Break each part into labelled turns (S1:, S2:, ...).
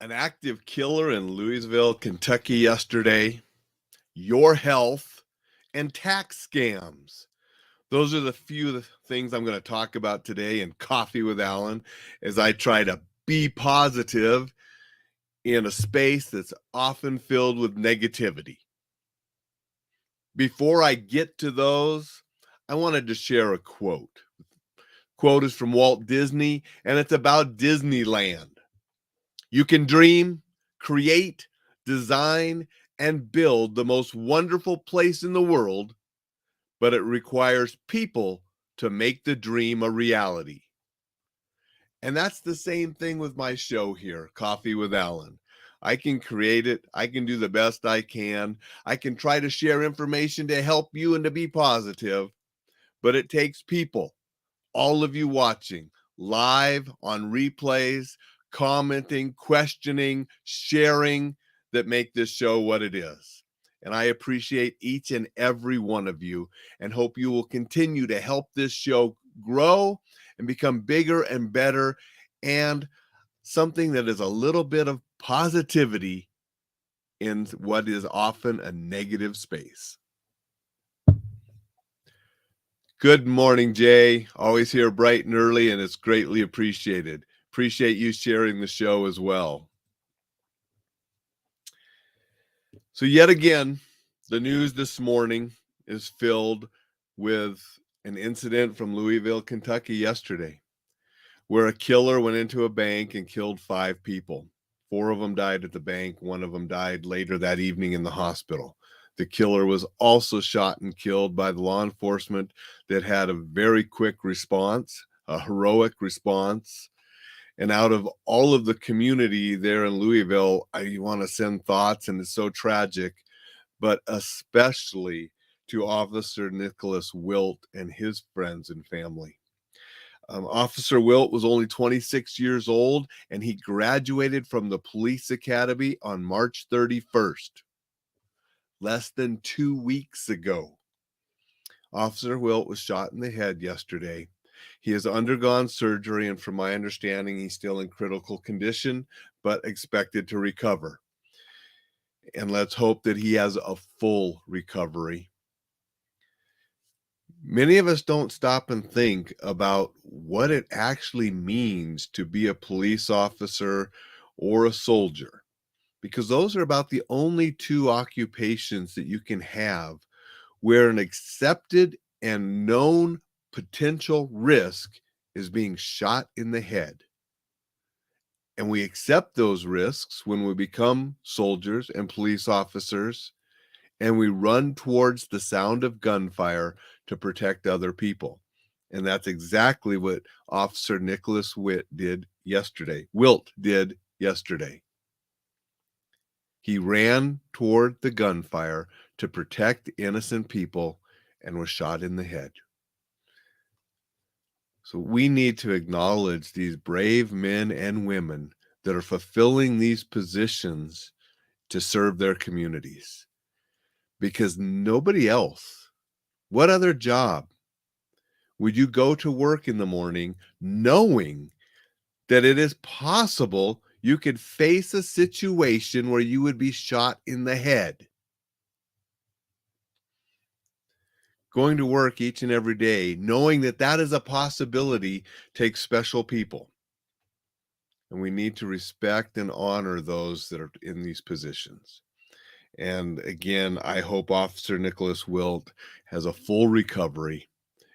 S1: An active killer in Louisville, Kentucky yesterday, your health, and tax scams. Those are the few things I'm going to talk about today in Coffee with Alain as I try to be positive in a space that's often filled with negativity. Before I get to those, I wanted to share a quote. Quote is from Walt Disney, and it's about Disneyland. You can dream, create, design, and build the most wonderful place in the world, but it requires people to make the dream a reality. And that's the same thing with my show here, Coffee with Alain. I can create it. I can do the best I can. I can try to share information to help you and to be positive, but it takes people, all of you watching live on replays, commenting, questioning, sharing that make this show what it is. And I appreciate each and every one of you and hope you will continue to help this show grow and become bigger and better and something that is a little bit of positivity in what is often a negative space. Good morning, Jay. Always here bright and early, and it's greatly appreciated. Appreciate you sharing the show as well. So yet again, the news this morning is filled with an incident from Louisville, Kentucky yesterday, where a killer went into a bank and killed 5 people. 4 of them died at the bank. 1 of them died later that evening in the hospital. The killer was also shot and killed by the law enforcement that had a very quick response, a heroic response. And out of all of the community there in Louisville, I want to send thoughts, and it's so tragic, but especially to Officer Nicholas Wilt and his friends and family. Officer Wilt was only 26 years old, and he graduated from the police academy on March 31st, less than 2 weeks ago. Officer Wilt was shot in the head yesterday. He has undergone surgery, and from my understanding, he's still in critical condition, but expected to recover. And let's hope that he has a full recovery. Many of us don't stop and think about what it actually means to be a police officer or a soldier, because those are about the only 2 occupations that you can have where an accepted and known potential risk is being shot in the head. And we accept those risks when we become soldiers and police officers, and we run towards the sound of gunfire to protect other people. And that's exactly what Officer Nicholas Wilt did yesterday. He ran toward the gunfire to protect innocent people and was shot in the head. So we need to acknowledge these brave men and women that are fulfilling these positions to serve their communities, because nobody else, what other job would you go to work in the morning knowing that it is possible you could face a situation where you would be shot in the head? Going to work each and every day, knowing that that is a possibility, takes special people. And we need to respect and honor those that are in these positions. And again, I hope Officer Nicholas Wilt has a full recovery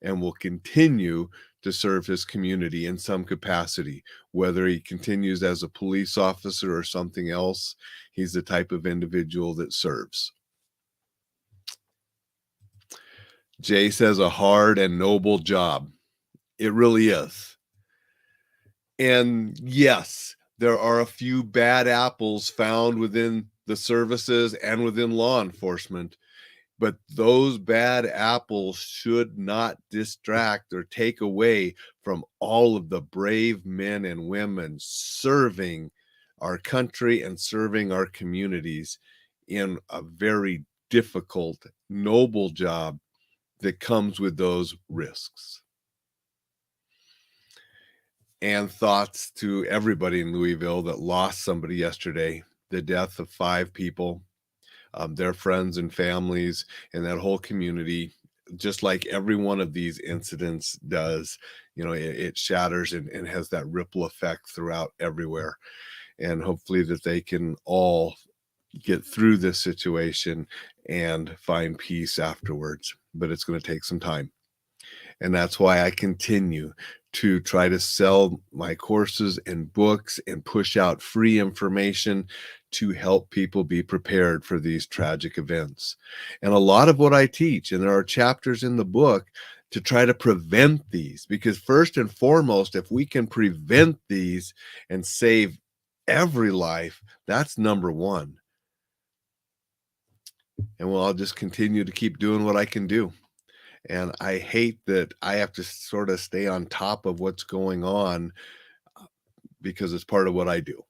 S1: and will continue to serve his community in some capacity, whether he continues as a police officer or something else. He's the type of individual that serves. Jay says a hard and noble job. It really is. And yes, there are a few bad apples found within the services and within law enforcement, but those bad apples should not distract or take away from all of the brave men and women serving our country and serving our communities in a very difficult, noble job that comes with those risks. And thoughts to everybody in Louisville that lost somebody yesterday, the death of 5 people, their friends and families, and that whole community. Just like every one of these incidents does, it shatters and has that ripple effect throughout everywhere. And hopefully that they can all get through this situation and find peace afterwards. But it's going to take some time. And that's why I continue to try to sell my courses and books and push out free information to help people be prepared for these tragic events. And a lot of what I teach, and there are chapters in the book to try to prevent these, because first and foremost, if we can prevent these and save every life, that's number one. And well, I'll just continue to keep doing what I can do. And I hate that I have to sort of stay on top of what's going on because it's part of what I do.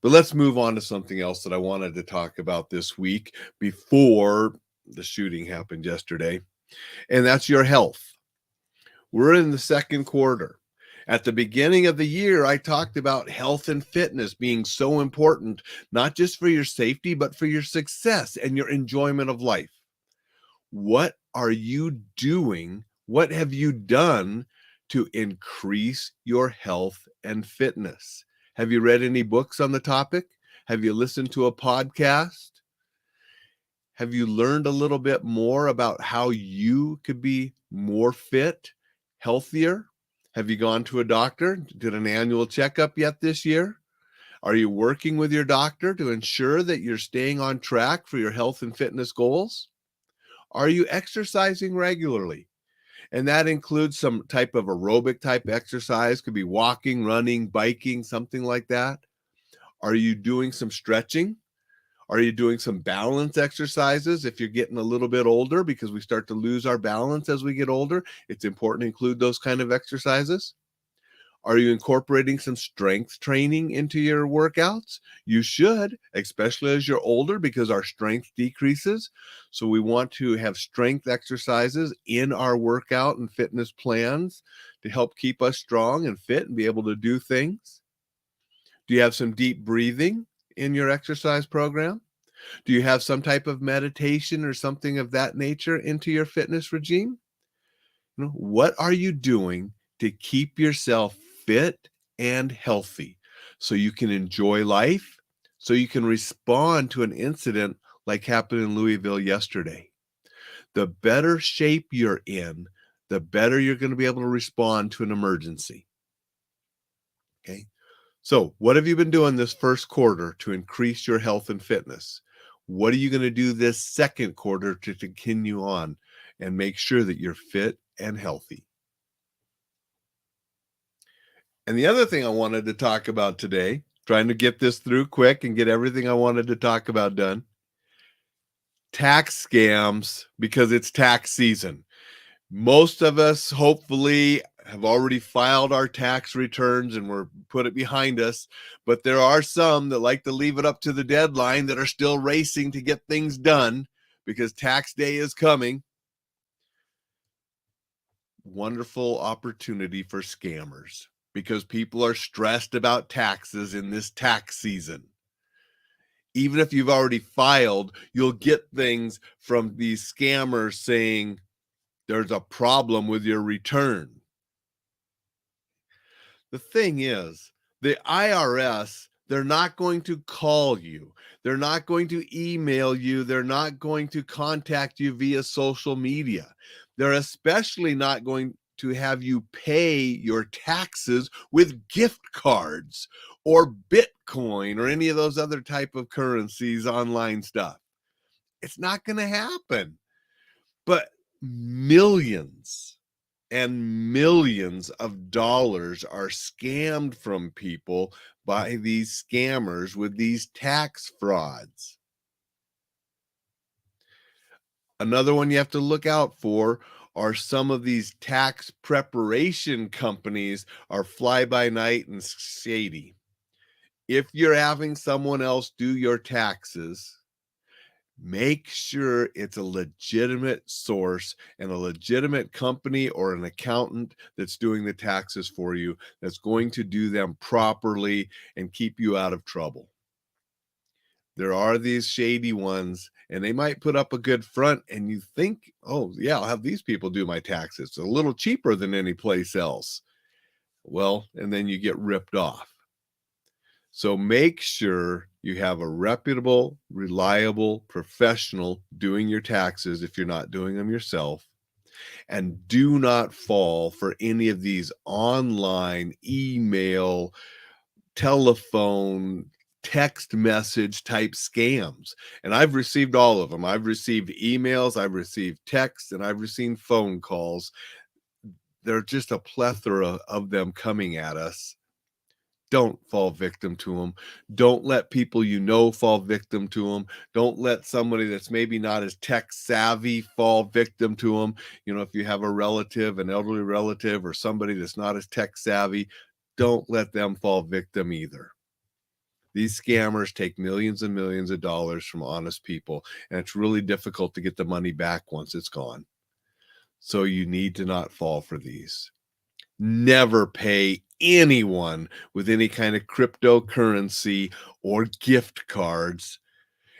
S1: But let's move on to something else that I wanted to talk about this week before the shooting happened yesterday, and that's your health. We're in the second quarter. At the beginning of the year, I talked about health and fitness being so important, not just for your safety, but for your success and your enjoyment of life. What are you doing? What have you done to increase your health and fitness? Have you read any books on the topic? Have you listened to a podcast? Have you learned a little bit more about how you could be more fit, healthier? Have you gone to a doctor? Did an annual checkup yet this year? Are you working with your doctor to ensure that you're staying on track for your health and fitness goals? Are you exercising regularly? And that includes some type of aerobic type exercise, could be walking, running, biking, something like that. Are you doing some stretching? Are you doing some balance exercises if you're getting a little bit older, because we start to lose our balance as we get older? It's important to include those kind of exercises. Are you incorporating some strength training into your workouts? You should, especially as you're older, because our strength decreases. So we want to have strength exercises in our workout and fitness plans to help keep us strong and fit and be able to do things. Do you have some deep breathing in your exercise program? Do you have some type of meditation or something of that nature into your fitness regime? What are you doing to keep yourself fit and healthy so you can enjoy life, so you can respond to an incident like happened in Louisville yesterday? The better shape you're in, the better you're going to be able to respond to an emergency. Okay. So, what have you been doing this first quarter to increase your health and fitness? What are you going to do this second quarter to continue on and make sure that you're fit and healthy? And the other thing I wanted to talk about today, trying to get this through quick and get everything I wanted to talk about done, tax scams, because it's tax season. Most of us hopefully have already filed our tax returns and we're put it behind us, but there are some that like to leave it up to the deadline that are still racing to get things done because tax day is coming. Wonderful opportunity for scammers because people are stressed about taxes in this tax season. Even if you've already filed, you'll get things from these scammers saying there's a problem with your return. The thing is, the IRS, they're not going to call you. They're not going to email you. They're not going to contact you via social media. They're especially not going to have you pay your taxes with gift cards or Bitcoin or any of those other type of currencies, online stuff. It's not going to happen. But millions and millions of dollars are scammed from people by these scammers with these tax frauds. Another one you have to look out for are some of these tax preparation companies are fly by night and shady. If you're having someone else do your taxes, Make sure it's a legitimate source and a legitimate company or an accountant that's doing the taxes for you, that's going to do them properly and keep you out of trouble. There are these shady ones, and they might put up a good front, and you think, oh, yeah, I'll have these people do my taxes. It's a little cheaper than any place else. Well, and then you get ripped off. So make sure you have a reputable, reliable professional doing your taxes if you're not doing them yourself. And do not fall for any of these online, email, telephone, text message type scams. And I've received all of them. I've received emails, I've received texts, and I've received phone calls. There's just a plethora of them coming at us. Don't fall victim to them. Don't let people you know fall victim to them. Don't let somebody that's maybe not as tech savvy fall victim to them. You know, if you have a relative, an elderly relative, or somebody that's not as tech savvy, don't let them fall victim either. These scammers take millions and millions of dollars from honest people, and it's really difficult to get the money back once it's gone. So you need to not fall for these. Never pay anyone with any kind of cryptocurrency or gift cards.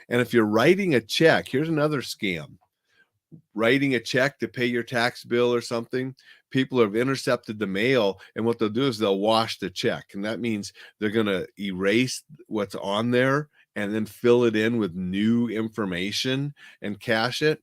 S1: And if you're writing a check, here's another scam. Writing a check to pay your tax bill or something, people have intercepted the mail, and what they'll do is they'll wash the check. And that means they're going to erase what's on there and then fill it in with new information and cash it.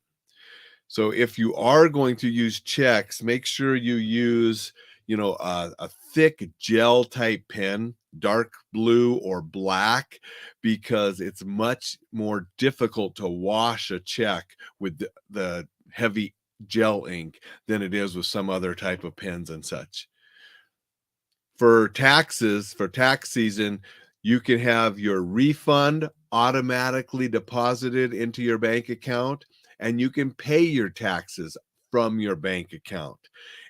S1: So if you are going to use checks, make sure you use, a thick gel type pen, dark blue or black, because it's much more difficult to wash a check with the heavy gel ink than it is with some other type of pens and such. For taxes, for tax season, you can have your refund automatically deposited into your bank account, and you can pay your taxes from your bank account.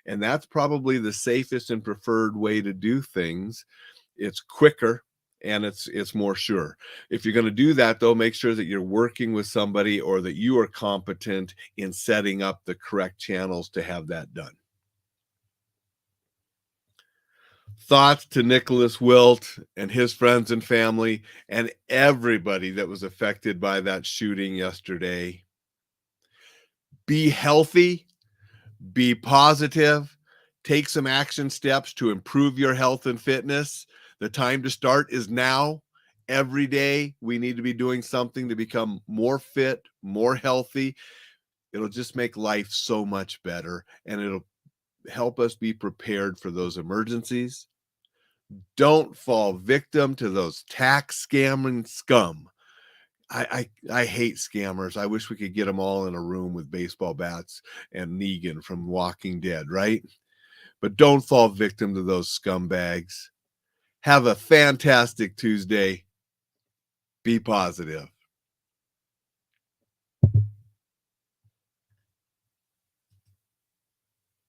S1: And that's probably the safest and preferred way to do things. It's quicker and it's more sure. If you're going to do that, though, make sure that you're working with somebody or that you are competent in setting up the correct channels to have that done. Thoughts to Nicholas Wilt and his friends and family and everybody that was affected by that shooting yesterday. Be healthy, be positive, take some action steps to improve your health and fitness. The time to start is now. Every day we need to be doing something to become more fit, more healthy. It'll just make life so much better, and it'll help us be prepared for those emergencies. Don't fall victim to those tax scamming scum. I hate scammers. I wish we could get them all in a room with baseball bats and Negan from Walking Dead, right? But don't fall victim to those scumbags. Have a fantastic Tuesday. Be positive.